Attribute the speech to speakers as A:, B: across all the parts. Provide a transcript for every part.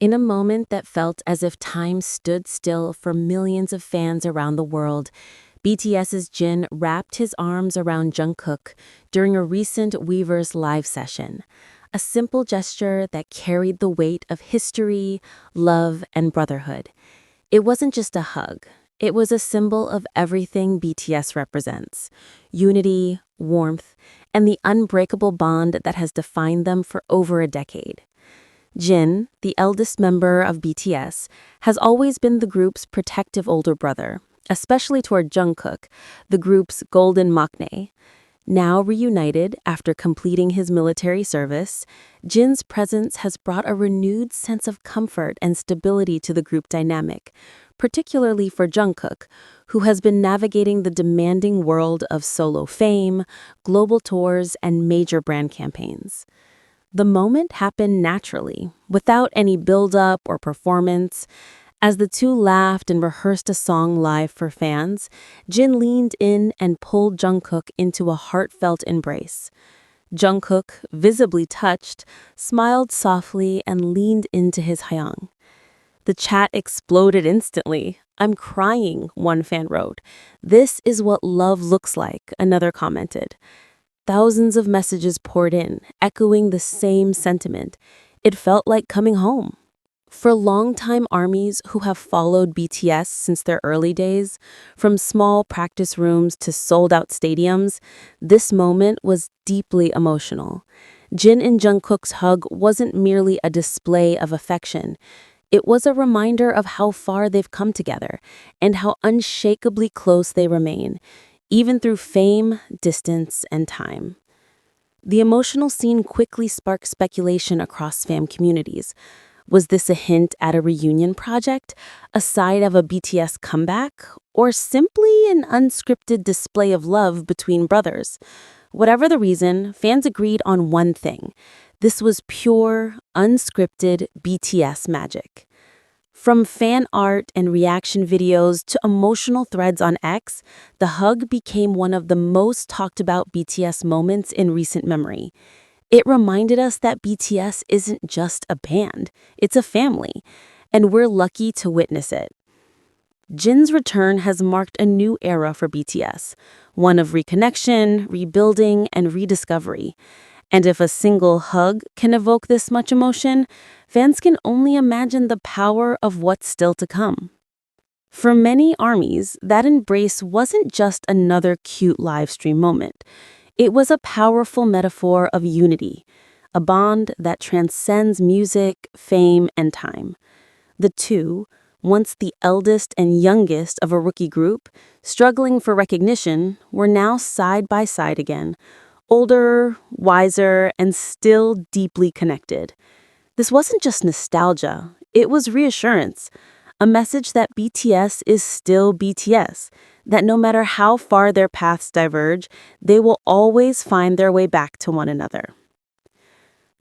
A: In a moment that felt as if time stood still for millions of fans around the world, BTS's Jin wrapped his arms around Jungkook during a recent Weverse live session, a simple gesture that carried the weight of history, love, and brotherhood. It wasn't just a hug. It was a symbol of everything BTS represents: unity, warmth, and the unbreakable bond that has defined them for over a decade. Jin, the eldest member of BTS, has always been the group's protective older brother, especially toward Jungkook, the group's golden maknae. Now reunited after completing his military service, Jin's presence has brought a renewed sense of comfort and stability to the group dynamic, particularly for Jungkook, who has been navigating the demanding world of solo fame, global tours, and major brand campaigns. The moment happened naturally, without any build-up or performance. As the two laughed and rehearsed a song live for fans, Jin leaned in and pulled Jungkook into a heartfelt embrace. Jungkook, visibly touched, smiled softly and leaned into his hyung. The chat exploded instantly. "I'm crying," one fan wrote. "This is what love looks like," another commented. Thousands of messages poured in, echoing the same sentiment. It felt like coming home. For longtime armies who have followed BTS since their early days, from small practice rooms to sold-out stadiums, this moment was deeply emotional. Jin and Jungkook's hug wasn't merely a display of affection. It was a reminder of how far they've come together and how unshakably close they remain, even through fame, distance, and time. The emotional scene quickly sparked speculation across fan communities. Was this a hint at a reunion project, a side of a BTS comeback, or simply an unscripted display of love between brothers? Whatever the reason, fans agreed on one thing: this was pure, unscripted BTS magic. From fan art and reaction videos to emotional threads on X, the hug became one of the most talked about BTS moments in recent memory. It reminded us that BTS isn't just a band, it's a family, and we're lucky to witness it. Jin's return has marked a new era for BTS, one of reconnection, rebuilding, and rediscovery. And if a single hug can evoke this much emotion, fans can only imagine the power of what's still to come. For many armies, that embrace wasn't just another cute live stream moment. It was a powerful metaphor of unity, a bond that transcends music, fame, and time. The two, once the eldest and youngest of a rookie group, struggling for recognition, were now side by side again, older, wiser, and still deeply connected. This wasn't just nostalgia, it was reassurance, a message that BTS is still BTS, that no matter how far their paths diverge, they will always find their way back to one another.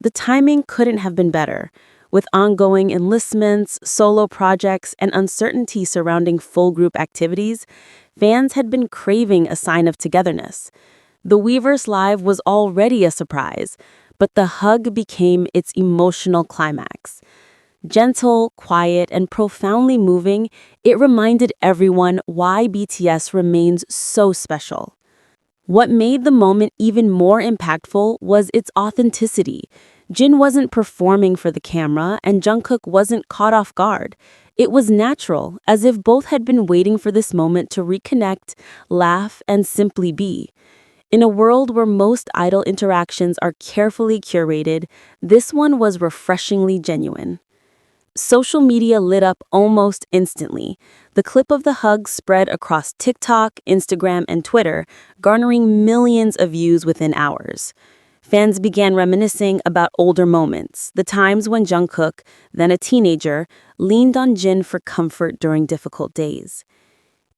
A: The timing couldn't have been better. With ongoing enlistments, solo projects, and uncertainty surrounding full group activities, fans had been craving a sign of togetherness. The Weverse Live was already a surprise, but the hug became its emotional climax. Gentle, quiet, and profoundly moving, it reminded everyone why BTS remains so special. What made the moment even more impactful was its authenticity. Jin wasn't performing for the camera, and Jungkook wasn't caught off guard. It was natural, as if both had been waiting for this moment to reconnect, laugh, and simply be. In a world where most idol interactions are carefully curated, this one was refreshingly genuine. Social media lit up almost instantly. The clip of the hug spread across TikTok, Instagram, and Twitter, garnering millions of views within hours. Fans began reminiscing about older moments, the times when Jungkook, then a teenager, leaned on Jin for comfort during difficult days.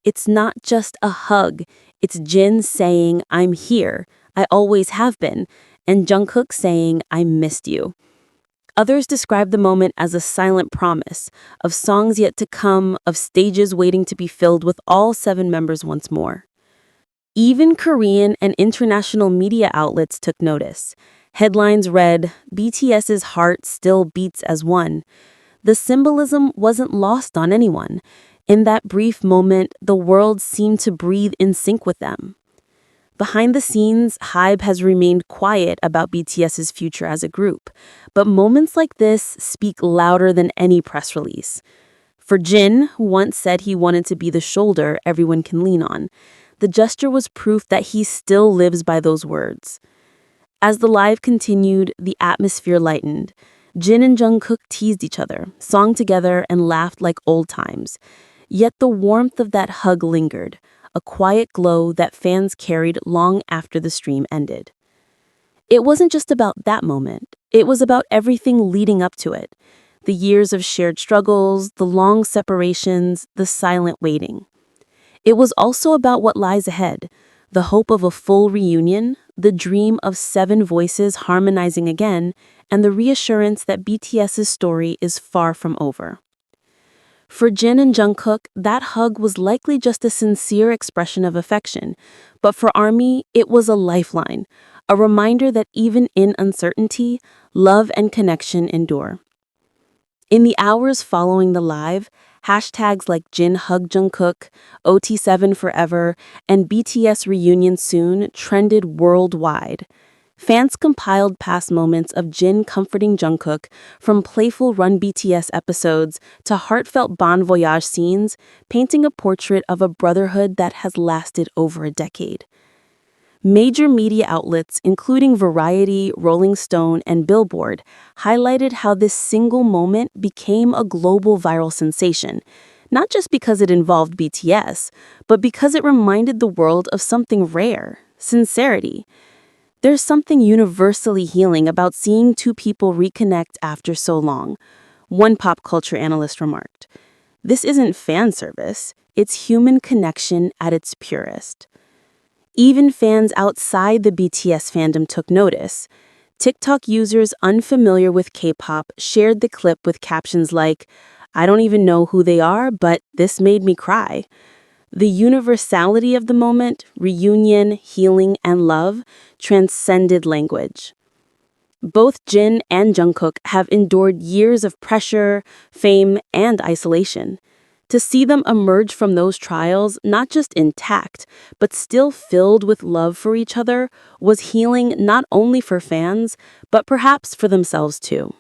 A: It's not just a hug, it's Jin saying, "I'm here, I always have been," and Jungkook saying, "I missed you." Others describe the moment as a silent promise of songs yet to come, of stages waiting to be filled with all 7 members once more. Even Korean and international media outlets took notice. Headlines read, "BTS's heart still beats as one." The symbolism wasn't lost on anyone. In that brief moment, the world seemed to breathe in sync with them. Behind the scenes, HYBE has remained quiet about BTS's future as a group, but moments like this speak louder than any press release. For Jin, who once said he wanted to be the shoulder everyone can lean on, the gesture was proof that he still lives by those words. As the live continued, the atmosphere lightened. Jin and Jungkook teased each other, sung together, and laughed like old times. Yet the warmth of that hug lingered, a quiet glow that fans carried long after the stream ended. It wasn't just about that moment, it was about everything leading up to it. The years of shared struggles, the long separations, the silent waiting. It was also about what lies ahead, the hope of a full reunion, the dream of 7 voices harmonizing again, and the reassurance that BTS's story is far from over. For Jin and Jungkook, that hug was likely just a sincere expression of affection, but for ARMY, it was a lifeline, a reminder that even in uncertainty, love and connection endure. In the hours following the live, hashtags like Jin Hug Jungkook, OT7 Forever, and BTS Reunion Soon trended worldwide. Fans compiled past moments of Jin comforting Jungkook, from playful Run BTS episodes to heartfelt Bon Voyage scenes, painting a portrait of a brotherhood that has lasted over a decade. Major media outlets, including Variety, Rolling Stone, and Billboard, highlighted how this single moment became a global viral sensation, not just because it involved BTS, but because it reminded the world of something rare: sincerity. There's something universally healing about seeing 2 people reconnect after so long. One pop culture analyst remarked, "This isn't fan service, it's human connection at its purest." Even fans outside the BTS fandom took notice. TikTok users unfamiliar with K-pop shared the clip with captions like, "I don't even know who they are, but this made me cry." The universality of the moment, reunion, healing, and love, transcended language. Both Jin and Jungkook have endured years of pressure, fame, and isolation. To see them emerge from those trials, not just intact, but still filled with love for each other, was healing not only for fans, but perhaps for themselves too.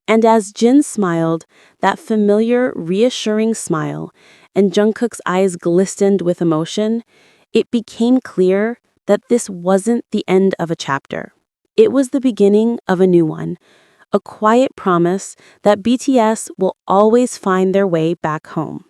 A: And as Jin smiled, that familiar, reassuring smile, and Jungkook's eyes glistened with emotion, it became clear that this wasn't the end of a chapter. It was the beginning of a new one, a quiet promise that BTS will always find their way back home.